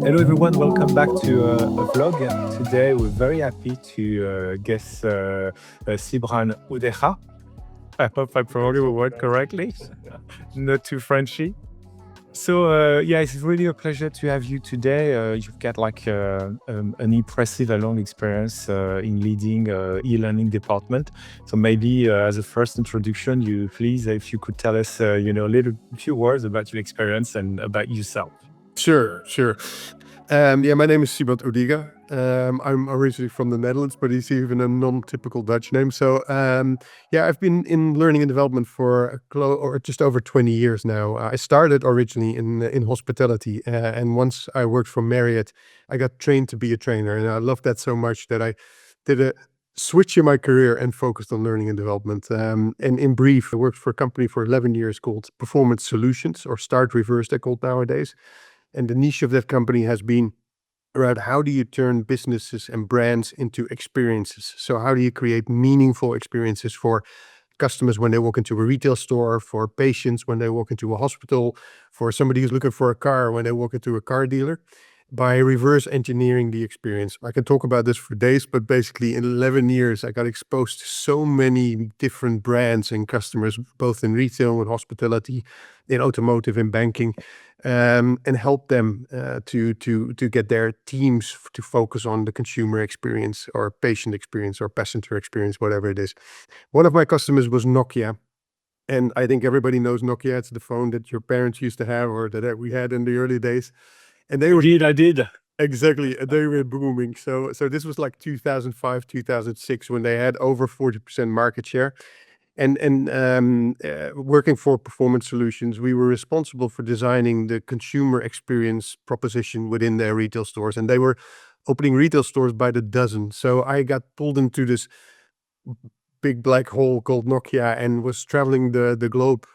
Hello everyone, welcome back to a vlog. Today we're very happy to guest Sybrand Oudega. I hope I pronounced the word correctly, not too Frenchy. So yeah, it's really a pleasure to have you today. You've got like an impressive and long experience in leading e-learning department. So maybe as a first introduction, you please, if you could tell us, a few words about your experience and about yourself. Sure. My name is Sybrand Oudega. I'm originally from the Netherlands, but it's even a non-typical Dutch name. I've been in learning and development for just over 20 years now. I started originally in hospitality, and once I worked for Marriott, I got trained to be a trainer, and I loved that so much that I did a switch in my career and focused on learning and development. And in brief, I worked for a company for 11 years called Performance Solutions, or Start Reverse, they're called nowadays. And the niche of that company has been around how do you turn businesses and brands into experiences? So how do you create meaningful experiences for customers when they walk into a retail store, for patients when they walk into a hospital, for somebody who's looking for a car when they walk into a car dealer, by reverse engineering the experience. I can talk about this for days, but basically in 11 years, I got exposed to so many different brands and customers, both in retail and hospitality, in automotive and banking, and help them to get their teams to focus on the consumer experience or patient experience or passenger experience, whatever it is. One of my customers was Nokia. And I think everybody knows Nokia. It's the phone that your parents used to have or that we had in the early days. And they were I did. exactly, they were booming. So this was like 2005, 2006, when they had over 40% market share. And working for Performance Solutions, we were responsible for designing the consumer experience proposition within their retail stores. And they were opening retail stores by the dozen. So I got pulled into this big black hole called Nokia and was traveling the globe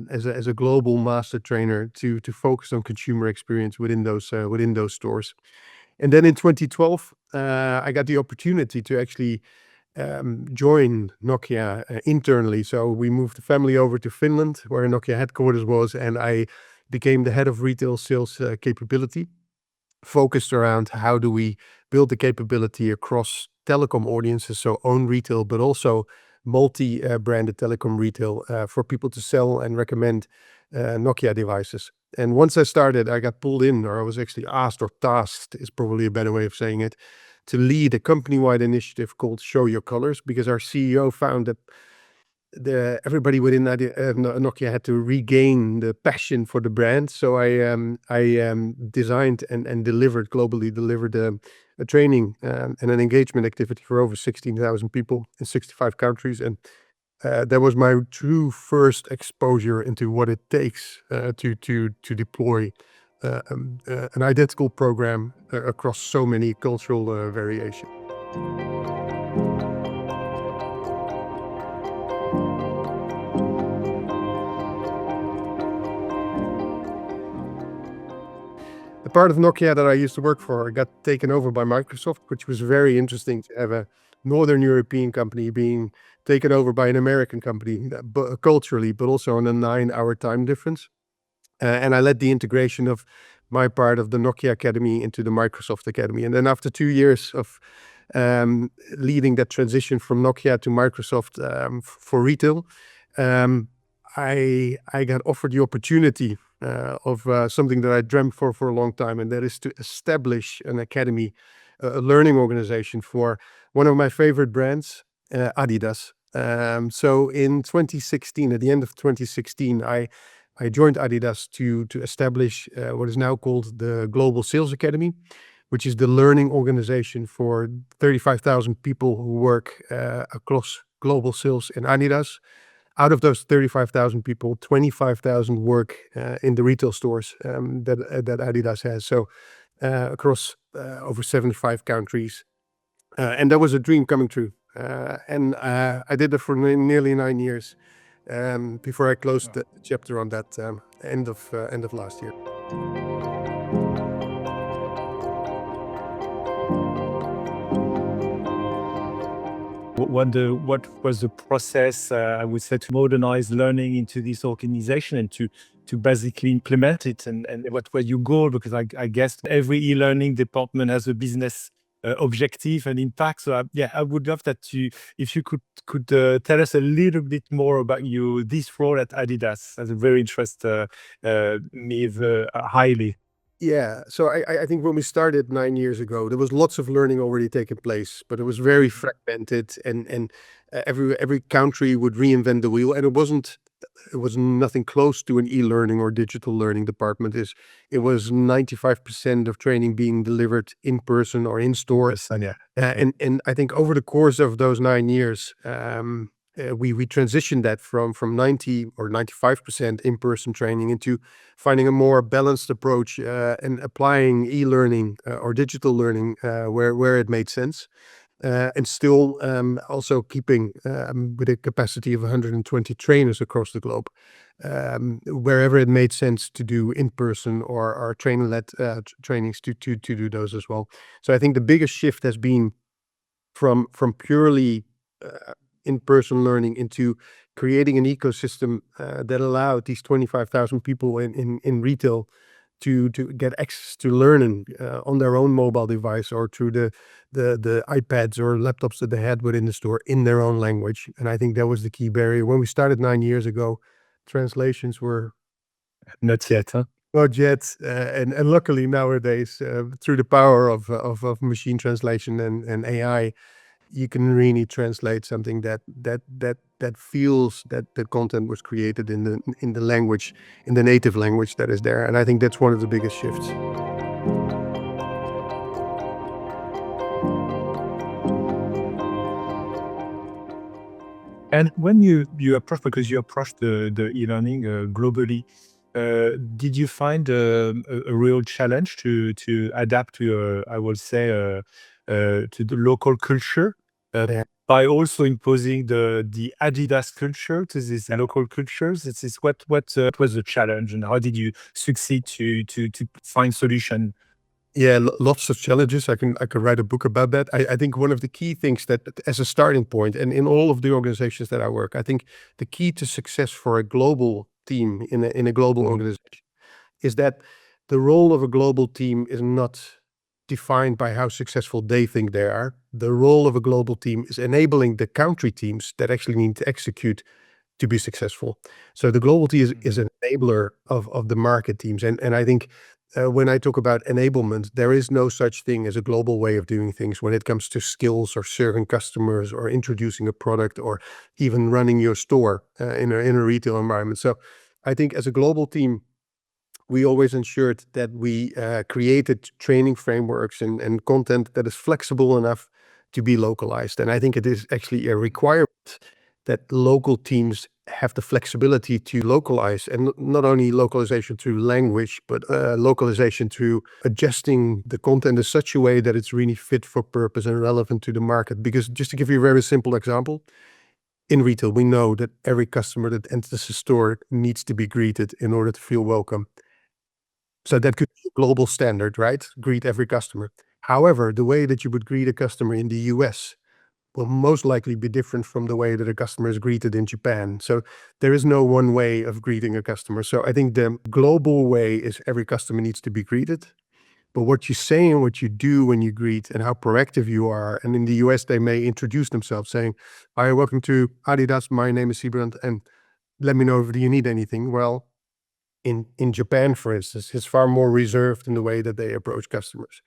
as a global master trainer to focus on consumer experience within those stores. And then in 2012, I got the opportunity to actually join Nokia internally. So we moved the family over to Finland, where Nokia headquarters was, and I became the head of retail sales capability, focused around how do we build the capability across telecom audiences, so own retail, but also multi-branded telecom retail for people to sell and recommend Nokia devices. And once I started, I got pulled in, or I was actually asked, or tasked is probably a better way of saying it, to lead a company-wide initiative called Show Your Colors, because our CEO found that everybody within Nokia had to regain the passion for the brand. So I designed and globally delivered a training and an engagement activity for over 16,000 people in 65 countries. And that was my true first exposure into what it takes to deploy an identical program across so many cultural variations. The part of Nokia that I used to work for got taken over by Microsoft, which was very interesting to have a Northern European company being taken over by an American company, culturally, but also on a 9-hour time difference. And I led the integration of my part of the Nokia Academy into the Microsoft Academy. And then after 2 years of leading that transition from Nokia to Microsoft for retail, I got offered the opportunity of something that I dreamt for a long time, and that is to establish an academy, a learning organization for one of my favorite brands, Adidas. So in 2016, at the end of 2016, I joined Adidas to establish what is now called the Global Sales Academy, which is the learning organization for 35,000 people who work across global sales in Adidas. Out of those 35,000 people, 25,000 work in the retail stores that Adidas has. So across over 75 countries. And that was a dream coming true. And I did that for nearly 9 years before I closed the chapter on that end of last year. What was the process, I would say, to modernize learning into this organization and to to basically implement it, and what were your goal? Because I guess every e-learning department has a business objective and impact. So yeah, I would love that if you could tell us a little bit more about this role at Adidas. That's a very interest me highly. Yeah, so I think when we started 9 years ago, there was lots of learning already taking place, but it was very fragmented, and every country would reinvent the wheel, and it was nothing close to an e-learning or digital learning department. It was 95% of training being delivered in person or in store. Yes, and yeah. And I think over the course of those 9 years, we transitioned that from 90 or 95% in-person training into finding a more balanced approach, and applying e-learning or digital learning where it made sense, and still also keeping with a capacity of 120 trainers across the globe, wherever it made sense to do in-person or trainer-led trainings to do those as well. So I think the biggest shift has been from purely in-person learning into creating an ecosystem that allowed these 25,000 people in retail to get access to learning on their own mobile device or through the iPads or laptops that they had within the store in their own language. And I think that was the key barrier. When we started 9 years ago, translations were Not yet, huh? not yet, and luckily nowadays, through the power of machine translation and AI, you can really translate something that feels that the content was created in the language, in the native language that is there. And I think that's one of the biggest shifts. And when you approach, because you approach the e-learning globally, did you find a real challenge to adapt to, I would say, to the local culture, Yeah. by also imposing the Adidas culture to these local cultures? This is what was the challenge, and how did you succeed to find solution? Yeah, lots of challenges. I could write a book about that. I think one of the key things that as a starting point, and in all of the organizations that I work, I think the key to success for a global team in a global organization is that the role of a global team is not defined by how successful they think they are. The role of a global team is enabling the country teams that actually need to execute to be successful. So the global team is an enabler of the market teams. And I think when I talk about enablement, there is no such thing as a global way of doing things when it comes to skills or serving customers or introducing a product or even running your store in a retail environment. So I think as a global team, we always ensured that we created training frameworks and content that is flexible enough to be localized. And I think it is actually a requirement that local teams have the flexibility to localize, and not only localization through language, but localization through adjusting the content in such a way that it's really fit for purpose and relevant to the market. Because just to give you a very simple example, in retail, we know that every customer that enters the store needs to be greeted in order to feel welcome. So that could be a global standard, right? Greet every customer. However, the way that you would greet a customer in the US will most likely be different from the way that a customer is greeted in Japan. So there is no one way of greeting a customer. So I think the global way is every customer needs to be greeted. But what you say and what you do when you greet and how proactive you are. And in the US, they may introduce themselves saying, "Hi, welcome to Adidas. My name is Sybrand, and let me know if you need anything." Well, in Japan, for instance, it's far more reserved in the way that they approach customers.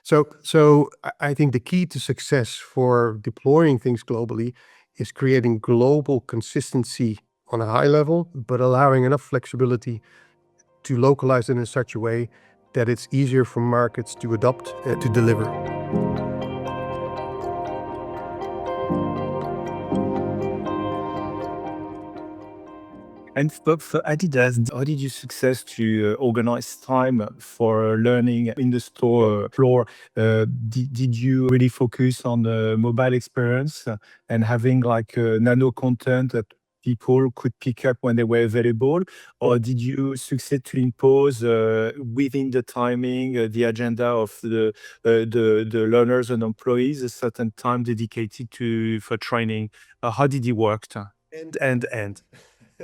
So I think the key to success for deploying things globally is creating global consistency on a high level, but allowing enough flexibility to localize it in such a way that it's easier for markets to adopt, to deliver. And for Adidas, how did you success to organize time for learning in the store floor? Did you really focus on the mobile experience and having like nano content that people could pick up when they were available? Or did you succeed to impose within the timing, the agenda of the learners and employees, a certain time dedicated for training? How did it work? And.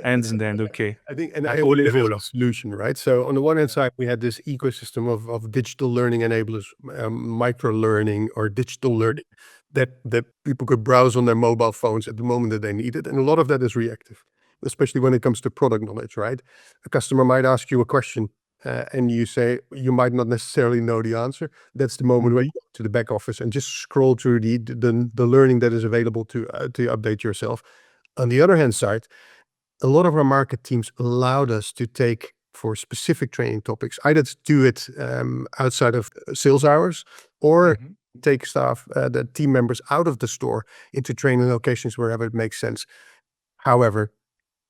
Understand. Okay. I think, and At I all think that is level. the solution, right? So on the one hand side, we had this ecosystem of digital learning enablers, micro learning or digital learning that people could browse on their mobile phones at the moment that they need it. And a lot of that is reactive, especially when it comes to product knowledge, right? A customer might ask you a question and you say, you might not necessarily know the answer. That's the moment where you go to the back office and just scroll through the learning that is available to update yourself. On the other hand side, a lot of our market teams allowed us to take for specific training topics, either to do it outside of sales hours or take staff, the team members out of the store into training locations wherever it makes sense. However,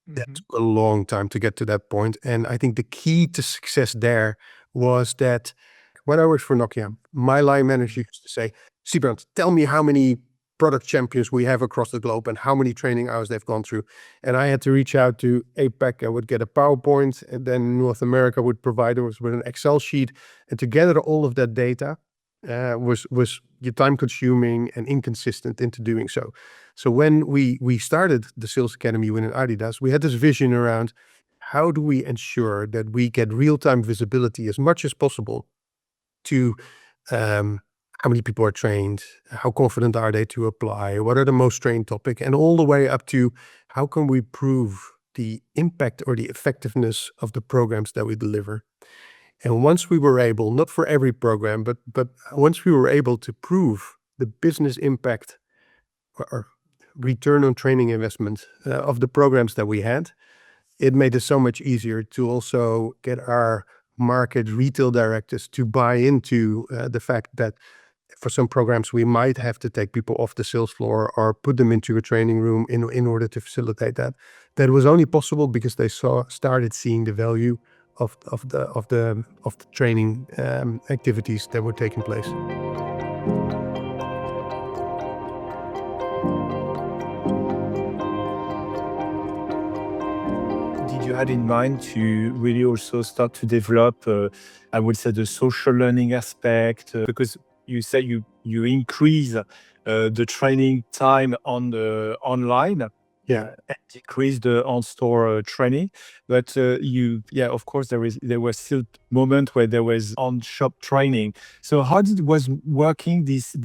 that took a long time to get to that point. And I think the key to success there was that when I worked for Nokia, my line manager used to say, Sybrand, tell me how many product champions we have across the globe and how many training hours they've gone through. And I had to reach out to APAC. I would get a PowerPoint, and then North America would provide us with an Excel sheet. And to gather all of that data was time consuming and inconsistent into doing so. So when we started the Sales Academy within Adidas, we had this vision around how do we ensure that we get real-time visibility as much as possible to how many people are trained, how confident are they to apply, what are the most trained topic, and all the way up to how can we prove the impact or the effectiveness of the programs that we deliver. And once we were able, not for every program, but once we were able to prove the business impact or return on training investment of the programs that we had, it made it so much easier to also get our market retail directors to buy into the fact that for some programs we might have to take people off the sales floor or put them into a training room in order to facilitate that. That was only possible because they started seeing the value of the training activities that were taking place. Did you had in mind to really also start to develop, I would say, the social learning aspect? Because you say you increase the training time on the online, Yeah. and decrease the on-store training. But of course, there was still moment where there was on-shop training. So how was working this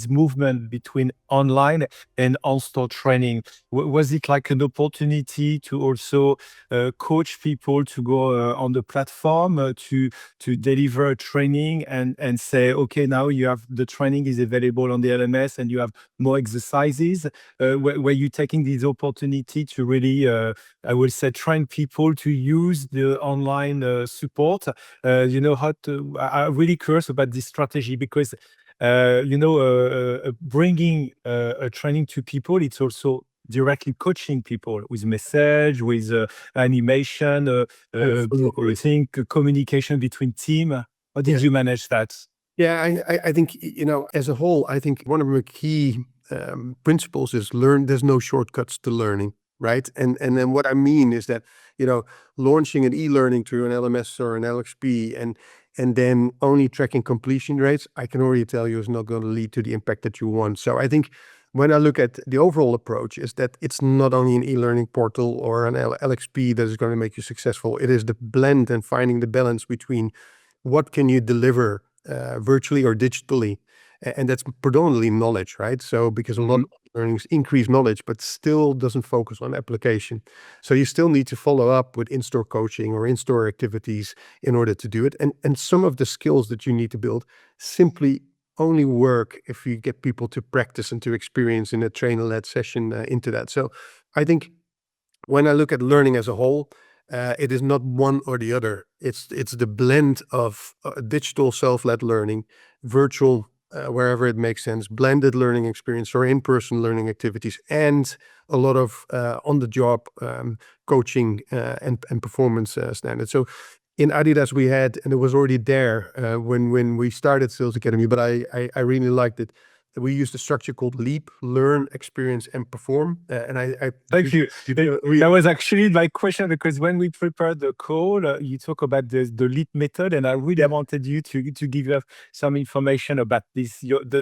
movement between online and on-store training? Was it like an opportunity to also coach people to go on the platform to deliver training and say, okay, now you have the training is available on the LMS and you have more exercises? Were you taking this opportunity to really, I would say, train people to use the online support? I'm really curious about this strategy because, bringing a training to people, it's also directly coaching people with message, with animation, Absolutely. I think communication between team. How did you manage that? Yeah, I think, as a whole, I think one of the key principles is there's no shortcuts to learning, right? And then what I mean is that, launching an e-learning through an LMS or an LXP and then only tracking completion rates, I can already tell you is not going to lead to the impact that you want. So I think when I look at the overall approach is that it's not only an e-learning portal or an LXP that is going to make you successful. It is the blend and finding the balance between what can you deliver virtually or digitally, and that's predominantly knowledge, right? So because a lot of learnings increase knowledge, but still doesn't focus on application. So you still need to follow up with in-store coaching or in-store activities in order to do it. And some of the skills that you need to build simply only work if you get people to practice and to experience in a trainer-led session into that. So I think when I look at learning as a whole, it is not one or the other. It's the blend of digital self-led learning, virtual wherever it makes sense, blended learning experience or in-person learning activities, and a lot of on-the-job coaching and performance standards. So in Adidas we had, and it was already there when we started Sales Academy, but I really liked it. we used a structure called LEAP, learn, experience, and perform. And I Thank you. we- That was actually my question, because when we prepared the call, you talk about the leap method, and I really wanted you to give us some information about the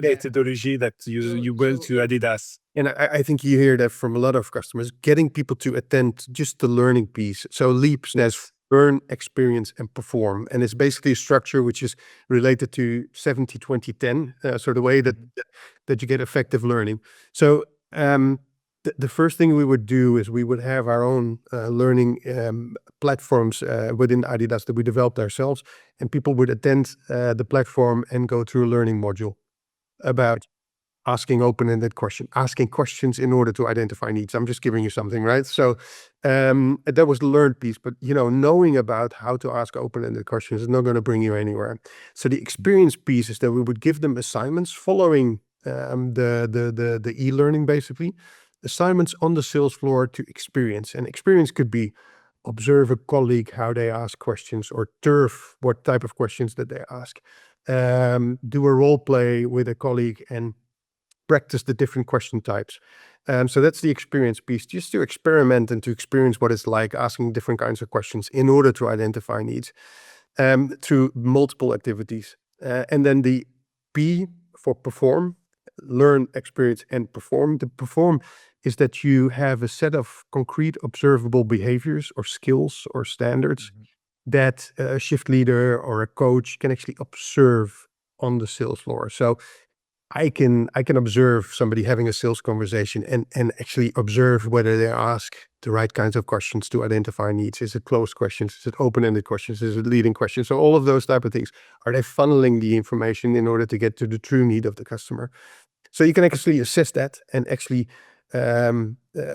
methodology that you built to Adidas. And I think you hear that from a lot of customers, getting people to attend just the learning piece. So LEAP stands for learn, experience, and perform. And it's basically a structure which is related to 70-20-10. So the way that you get effective learning. So the first thing we would do is we would have our own learning platforms within Adidas that we developed ourselves, and people would attend the platform and go through a learning module about asking open-ended questions, asking questions in order to identify needs. I'm just giving you something, right? So that was the learned piece, but knowing about how to ask open-ended questions is not going to bring you anywhere. So the experience piece is that we would give them assignments following the e-learning, basically assignments on the sales floor to experience. And experience could be observe a colleague, how they ask questions, or turf what type of questions that they ask. Do a role play with a colleague and practice the different question types. So that's the experience piece, just to experiment and to experience what it's like asking different kinds of questions in order to identify needs through multiple activities. And then the P for perform, learn, experience, and perform. The perform is that you have a set of concrete observable behaviors or skills or standards that a shift leader or a coach can actually observe on the sales floor. So I can observe somebody having a sales conversation and actually observe whether they ask the right kinds of questions to identify needs. Is it closed questions? Is it open-ended questions? Is it leading questions? So all of those type of things. Are they funneling the information in order to get to the true need of the customer? So you can actually assess that and actually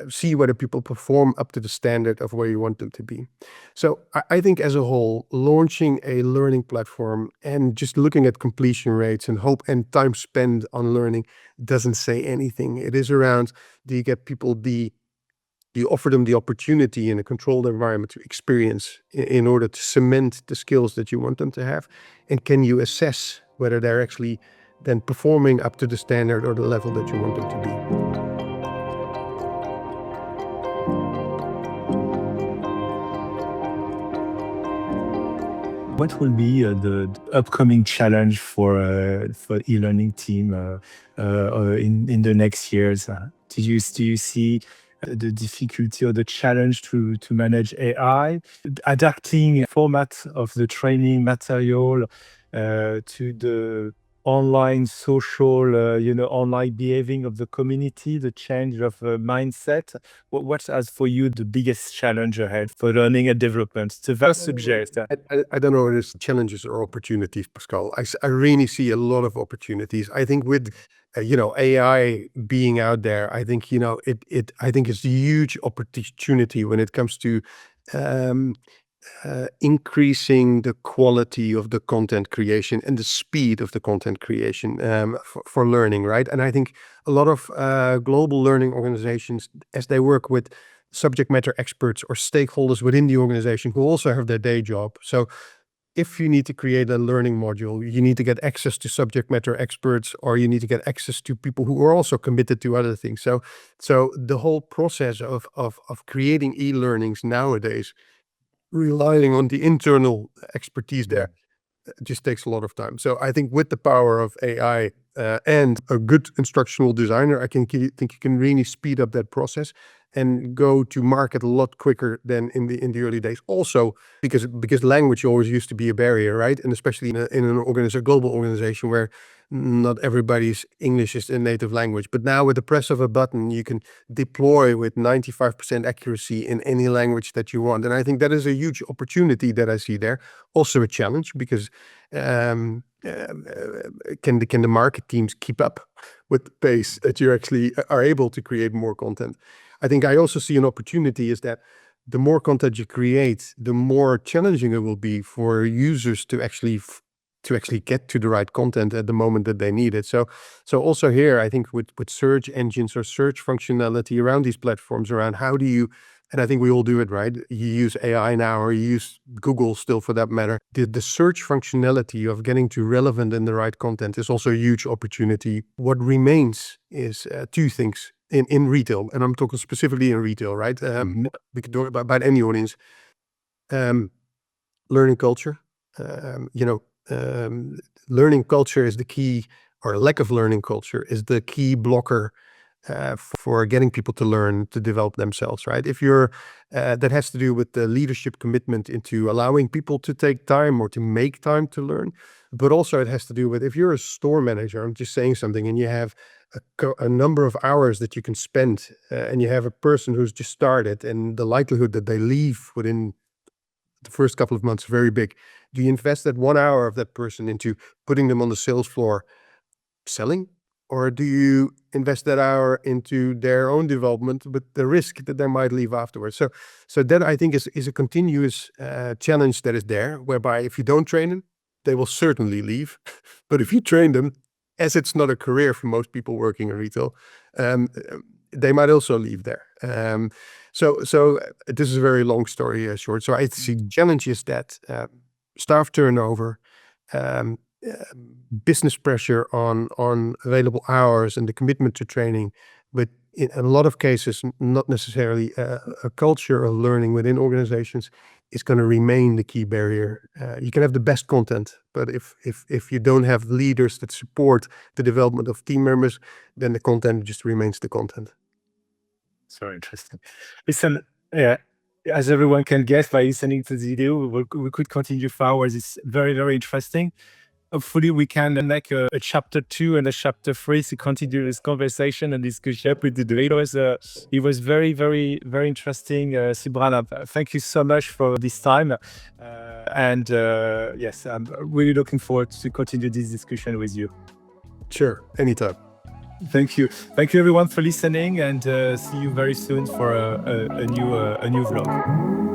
see whether people perform up to the standard of where you want them to be. So I think as a whole, launching a learning platform and just looking at completion rates and hope and time spent on learning doesn't say anything. It is around, do you get people you offer them the opportunity in a controlled environment to experience in order to cement the skills that you want them to have? And can you assess whether they're actually then performing up to the standard or the level that you want them to be? What will be the upcoming challenge for e-learning team in the next years? Do you see the difficulty or the challenge to manage AI, adapting format of the training material to the online social, online behaving of the community, the change of mindset? What is for you the biggest challenge ahead for learning and development? It's a vast subject. I don't know if it's challenges or opportunities, Pascal. I really see a lot of opportunities. I think with AI being out there, I think I think it's a huge opportunity when it comes to increasing the quality of the content creation and the speed of the content creation for learning, right? And I think a lot of global learning organizations, as they work with subject matter experts or stakeholders within the organization who also have their day job. So if you need to create a learning module, you need to get access to subject matter experts, or you need to get access to people who are also committed to other things. So the whole process of creating e-learnings nowadays, relying on the internal expertise there, just takes a lot of time. So I think with the power of AI and a good instructional designer, I think you can really speed up that process and go to market a lot quicker than in the early days. Also, because language always used to be a barrier, right? And especially in a global organization where not everybody's English is their native language. But now with the press of a button, you can deploy with 95% accuracy in any language that you want. And I think that is a huge opportunity that I see there. Also a challenge, because can the market teams keep up with the pace that you actually are able to create more content? I think I also see an opportunity is that the more content you create, the more challenging it will be for users to actually get to the right content at the moment that they need it. So also here, I think with search engines or search functionality around these platforms, around how do you and I think we all do it, right? You use AI now, or you use Google still for that matter. The search functionality of getting to relevant and the right content is also a huge opportunity. What remains is two things in retail, and I'm talking specifically in retail, right? We could talk about any audience. Learning culture. Learning culture is the key, or lack of learning culture is the key blocker for getting people to learn, to develop themselves, right? If you're, that has to do with the leadership commitment into allowing people to take time or to make time to learn. But also it has to do with, if you're a store manager, I'm just saying something, and you have a number of hours that you can spend, and you have a person who's just started, and the likelihood that they leave within the first couple of months is very big. Do you invest that 1 hour of that person into putting them on the sales floor selling? Or do you invest that hour into their own development with the risk that they might leave afterwards? So that, I think, is a continuous challenge that is there, whereby if you don't train them, they will certainly leave. But if you train them, as it's not a career for most people working in retail, they might also leave there. So this is a very long story short. So I see challenges that staff turnover, business pressure on available hours, and the commitment to training, but in a lot of cases, not necessarily a culture of learning within organizations, is going to remain the key barrier. You can have the best content, but if you don't have leaders that support the development of team members, then the content just remains the content. So interesting. Listen, yeah, as everyone can guess by listening to the video, we could continue for hours. It's very, very interesting. Hopefully we can make a chapter 2 and a chapter 3 to continue this conversation and discussion with the video. It was very, very, very interesting, Sybrand. Thank you so much for this time. Yes, I'm really looking forward to continue this discussion with you. Sure, anytime. Thank you. Thank you everyone for listening, and see you very soon for a new vlog.